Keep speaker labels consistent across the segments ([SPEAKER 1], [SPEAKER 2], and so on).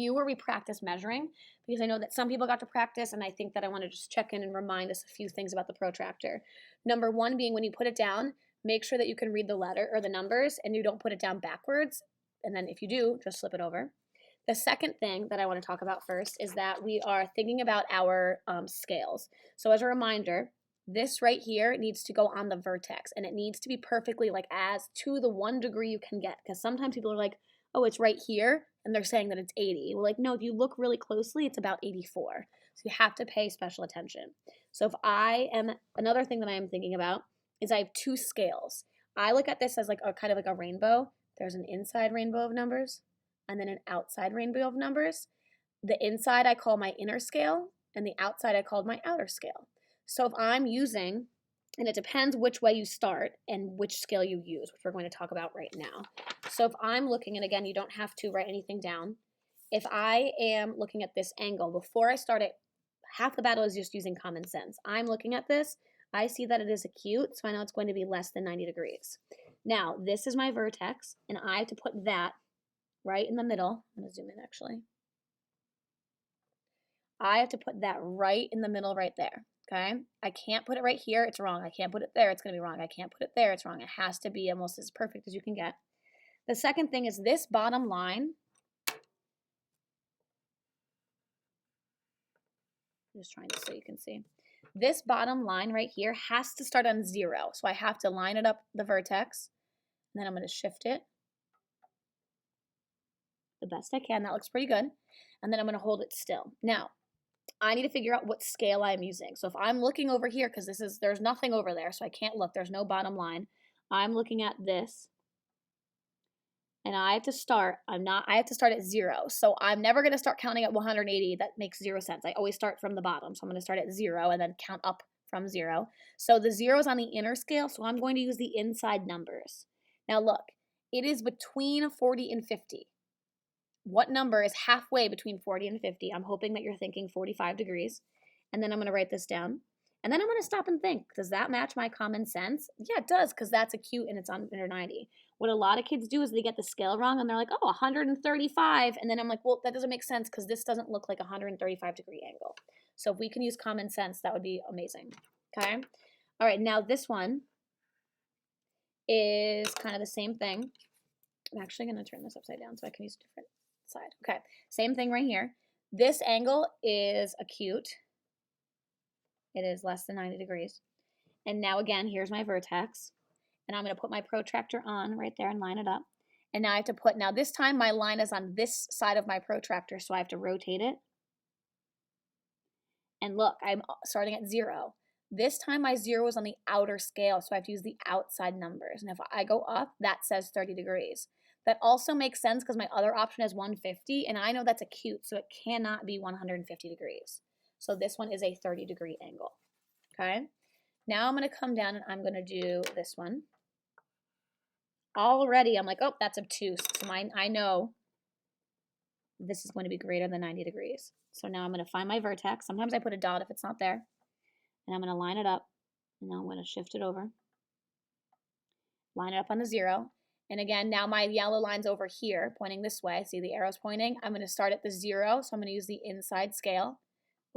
[SPEAKER 1] where we practice measuring, because I know that some people got to practice, and I think that I want to just check in and remind us a few things about the protractor. Number one being, when you put it down, make sure that you can read the letter or the numbers and you don't put it down backwards. And then if you do, just flip it over. The second thing that I want to talk about first is that we are thinking about our scales. So as a reminder, this right here needs to go on the vertex, and it needs to be perfectly like as to the 1 degree you can get, because sometimes people are like, oh, it's right here, and they're saying that it's 80. Well, like, no, if you look really closely, it's about 84. So you have to pay special attention. So if I am, another thing that I am thinking about is I have 2 scales. I look at this as like a kind of like a rainbow. There's an inside rainbow of numbers and then an outside rainbow of numbers. The inside I call my inner scale, and the outside I call my outer scale. So if I'm using, and it depends which way you start and which scale you use, which we're going to talk about right now. So if I'm looking, and again, you don't have to write anything down. If I am looking at this angle, before I start it, half the battle is just using common sense. I'm looking at this, I see that it is acute, so I know it's going to be less than 90 degrees. Now, this is my vertex, and I have to put that right in the middle. I'm going to zoom in actually. I have to put that right in the middle right there, okay? I can't put it right here, it's wrong. I can't put it there, it's going to be wrong. I can't put it there, it's wrong. It has to be almost as perfect as you can get. The second thing is this bottom line. I'm just trying to so you can see. This bottom line right here has to start on 0. So I have to line it up the vertex, and then I'm going to shift it the best I can. That looks pretty good. And then I'm going to hold it still. Now, I need to figure out what scale I'm using. So if I'm looking over here, because there's nothing over there, so I can't look. There's no bottom line. I'm looking at this. And I have to start, I have to start at 0. So I'm never going to start counting at 180. That makes 0 sense. I always start from the bottom. So I'm going to start at 0 and then count up from 0. So the 0 is on the inner scale, so I'm going to use the inside numbers. Now look, it is between 40 and 50. What number is halfway between 40 and 50? I'm hoping that you're thinking 45 degrees. And then I'm going to write this down. And then I'm going to stop and think, does that match my common sense? Yeah, it does, because that's acute and it's under 90. What a lot of kids do is they get the scale wrong and they're like, oh, 135. And then I'm like, well, that doesn't make sense because this doesn't look like a 135 degree angle. So if we can use common sense, that would be amazing. Okay. All right. Now this one is kind of the same thing. I'm actually going to turn this upside down so I can use a different side. Okay. Same thing right here. This angle is acute. It is less than 90 degrees. And now again, here's my vertex. And I'm going to put my protractor on right there and line it up. And now I have to put, now this time my line is on this side of my protractor, so I have to rotate it. And look, I'm starting at 0. This time my 0 is on the outer scale, so I have to use the outside numbers. And if I go up, that says 30 degrees. That also makes sense because my other option is 150, and I know that's acute, so it cannot be 150 degrees. So this one is a 30 degree angle, okay? Now I'm going to come down and I'm going to do this one. Already I'm like, oh, that's obtuse. So I know this is going to be greater than 90 degrees. So now I'm going to find my vertex. Sometimes I put a dot if it's not there. And I'm going to line it up. And now I'm going to shift it over. Line it up on the 0. And again, now my yellow line's over here, pointing this way. See the arrows pointing? I'm going to start at the 0. So I'm going to use the inside scale.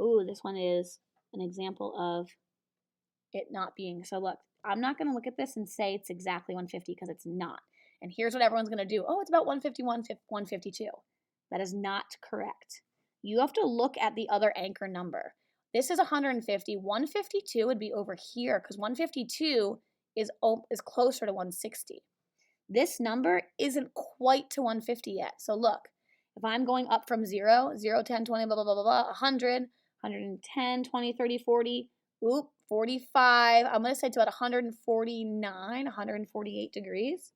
[SPEAKER 1] Ooh, this one is an example of it not being. So look, I'm not going to look at this and say it's exactly 150 because it's not. And here's what everyone's going to do. Oh, it's about 151, 152. That is not correct. You have to look at the other anchor number. This is 150. 152 would be over here because 152 is closer to 160. This number isn't quite to 150 yet. So look, if I'm going up from 0, 0, 10, 20, blah, blah, blah, blah, blah, 100, 110, 20, 30, 40, oop, 45. I'm going to say it's about 149, 148 degrees.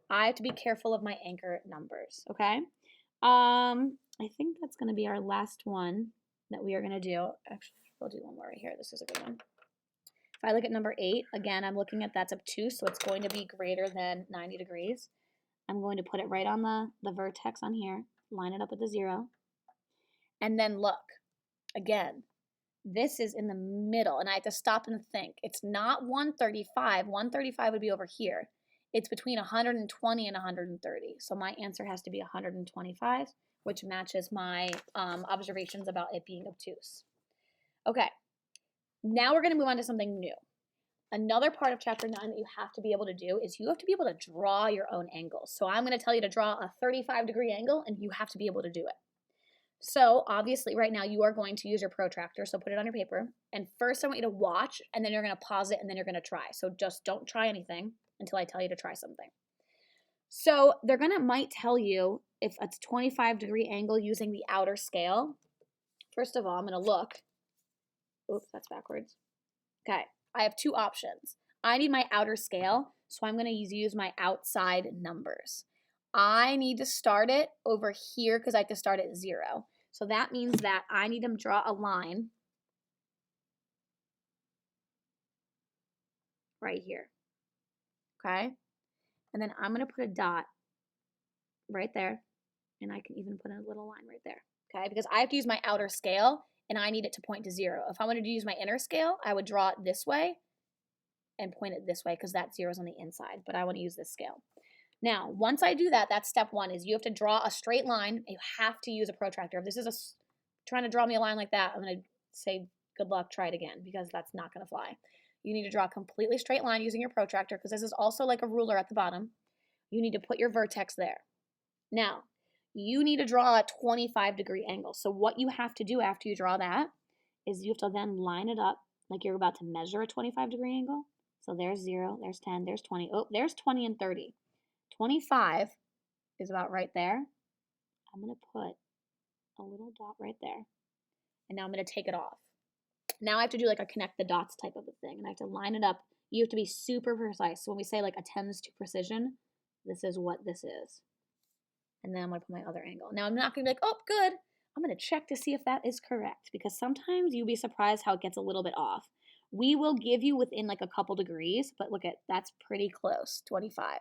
[SPEAKER 1] I have to be careful of my anchor numbers, okay? I think that's going to be our last one that we are going to do. Actually, we'll do one more right here. This is a good one. If I look at number 8, again, I'm looking at that's obtuse, so it's going to be greater than 90 degrees. I'm going to put it right on the vertex on here, line it up with the 0. And then look, again, this is in the middle, and I have to stop and think. It's not 135. 135 would be over here. It's between 120 and 130. So my answer has to be 125, which matches my observations about it being obtuse. Okay, now we're going to move on to something new. Another part of chapter 9 that you have to be able to do is you have to be able to draw your own angles. So I'm going to tell you to draw a 35-degree angle, and you have to be able to do it. So obviously right now you are going to use your protractor, so put it on your paper. And first I want you to watch, and then you're going to pause it, and then you're going to try. So just don't try anything until I tell you to try something. So they're might tell you if it's a 25-degree angle using the outer scale. First of all, I'm going to look. Oops, that's backwards. Okay, I have two options. I need my outer scale, so I'm going to use my outside numbers. I need to start it over here because I have to start at 0. So that means that I need to draw a line right here. Okay? And then I'm going to put a dot right there. And I can even put a little line right there. Okay? Because I have to use my outer scale, and I need it to point to 0. If I wanted to use my inner scale, I would draw it this way and point it this way because that 0 is on the inside. But I want to use this scale. Now, once I do that, that's step 1, is you have to draw a straight line. You have to use a protractor. If this is trying to draw me a line like that, I'm going to say good luck, try it again, because that's not going to fly. You need to draw a completely straight line using your protractor, because this is also like a ruler at the bottom. You need to put your vertex there. Now, you need to draw a 25-degree angle. So what you have to do after you draw that is you have to then line it up like you're about to measure a 25-degree angle. So there's 0, there's 10, there's 20. Oh, there's 20 and 30. 25 is about right there. I'm going to put a little dot right there. And now I'm going to take it off. Now I have to do like a connect the dots type of a thing. And I have to line it up. You have to be super precise. So when we say like attends to precision, this is what this is. And then I'm going to put my other angle. Now I'm not going to be like, oh, good. I'm going to check to see if that is correct. Because sometimes you'll be surprised how it gets a little bit off. We will give you within like a couple degrees. But look at, that's pretty close, 25.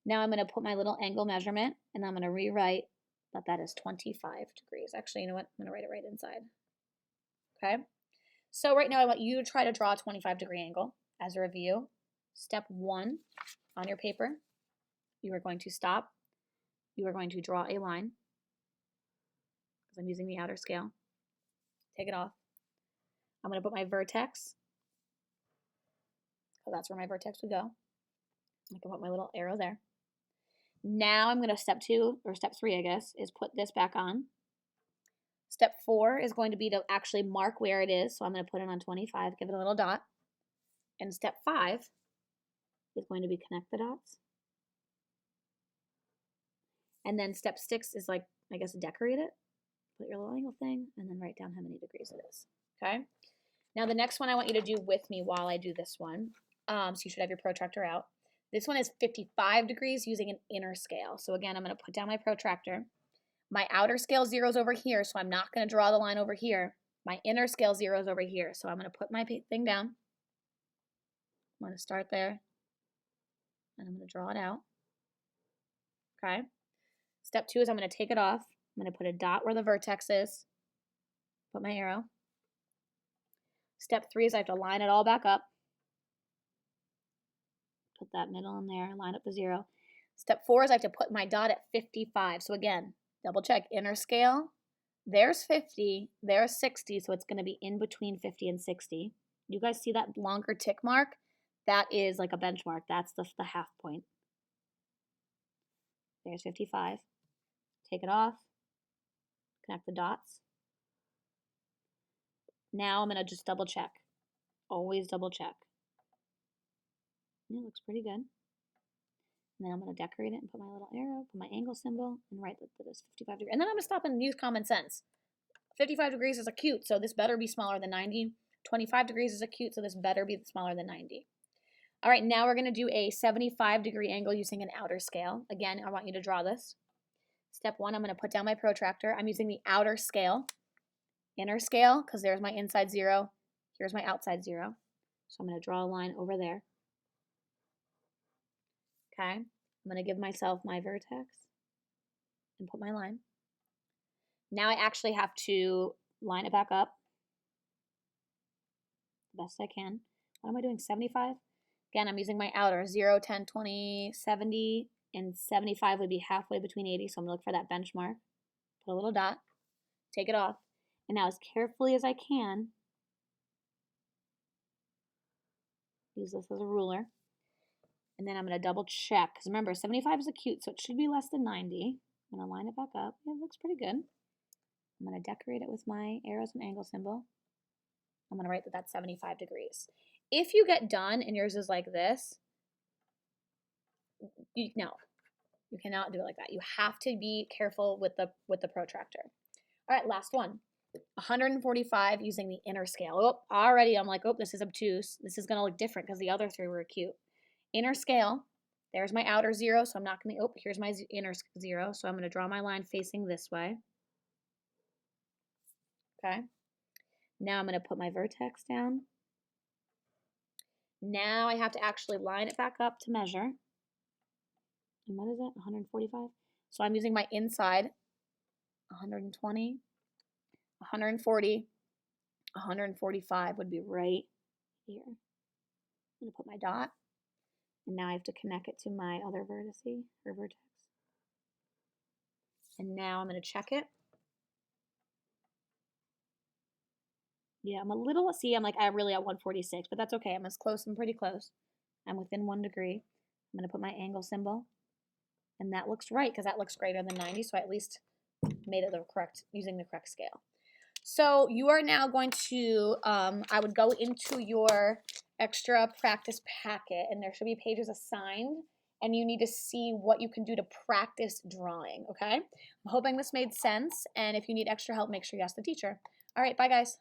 [SPEAKER 1] Now I'm going to put my little angle measurement, and I'm going to rewrite that is 25 degrees. Actually, you know what? I'm going to write it right inside. Okay? So right now I want you to try to draw a 25-degree angle as a review. Step 1 on your paper, you are going to stop. You are going to draw a line, because I'm using the outer scale. Take it off. I'm going to put my vertex. So that's where my vertex would go. I can put my little arrow there. Now I'm going to step 2, or step 3, I guess, is put this back on. Step 4 is going to be to actually mark where it is. So I'm going to put it on 25, give it a little dot. And step 5 is going to be connect the dots. And then step 6 is like, I guess, decorate it. Put your little angle thing, and then write down how many degrees it is. Okay? Now the next one I want you to do with me while I do this one. So you should have your protractor out. This one is 55 degrees using an inner scale. So again, I'm going to put down my protractor. My outer scale 0 is over here, so I'm not going to draw the line over here. My inner scale 0 is over here, so I'm going to put my thing down. I'm going to start there, and I'm going to draw it out. Okay? Step 2 is I'm going to take it off. I'm going to put a dot where the vertex is. Put my arrow. Step 3 is I have to line it all back up. Put that middle in there, line up the 0. Step 4 is I have to put my dot at 55. So again, double check inner scale. There's 50, there's 60, so it's going to be in between 50 and 60. You guys see that longer tick mark? That is like a benchmark. That's the half point. There's 55. Take it off. Connect the dots. Now I'm going to just double check. Always double check. It looks pretty good. And then I'm going to decorate it and put my little arrow, put my angle symbol, and write that it is 55 degrees. And then I'm going to stop and use common sense. 55 degrees is acute, so this better be smaller than 90. 25 degrees is acute, so this better be smaller than 90. All right, now we're going to do a 75-degree angle using an outer scale. Again, I want you to draw this. Step 1, I'm going to put down my protractor. I'm using the outer scale. Inner scale, because there's my inside 0. Here's my outside 0. So I'm going to draw a line over there. Okay, I'm going to give myself my vertex and put my line. Now I actually have to line it back up the best I can. What am I doing, 75? Again, I'm using my outer, 0, 10, 20, 70, and 75 would be halfway between 80, so I'm going to look for that benchmark. put a little dot, take it off, and now as carefully as I can, use this as a ruler, and then I'm going to double check, because remember, 75 is acute, so it should be less than 90. I'm going to line it back up. Yeah, it looks pretty good. I'm going to decorate it with my arrows and angle symbol. I'm going to write that that's 75 degrees. If you get done and yours is like this, no, you cannot do it like that. You have to be careful with the protractor. All right, last one. 145 using the inner scale. Oh, already I'm like, oh, this is obtuse. This is going to look different because the other three were acute. Inner scale. There's my outer 0, so I'm not going to, oh, here's my inner 0. So I'm going to draw my line facing this way. Okay. Now I'm going to put my vertex down. Now I have to actually line it back up to measure. And what is it? 145? So I'm using my inside. 120, 140, 145 would be right here. I'm going to put my dot. And now I have to connect it to my other vertex. And now I'm going to check it. Yeah, I'm a little, see, I'm like, I'm really at 146, but that's okay. I'm as close, I'm pretty close. I'm within 1 degree. I'm going to put my angle symbol. And that looks right, because that looks greater than 90, so I at least made it the correct, using the correct scale. So you are now going to, I would go into your extra practice packet, and there should be pages assigned, and you need to see what you can do to practice drawing, okay? I'm hoping this made sense, and if you need extra help, make sure you ask the teacher. All right, bye guys.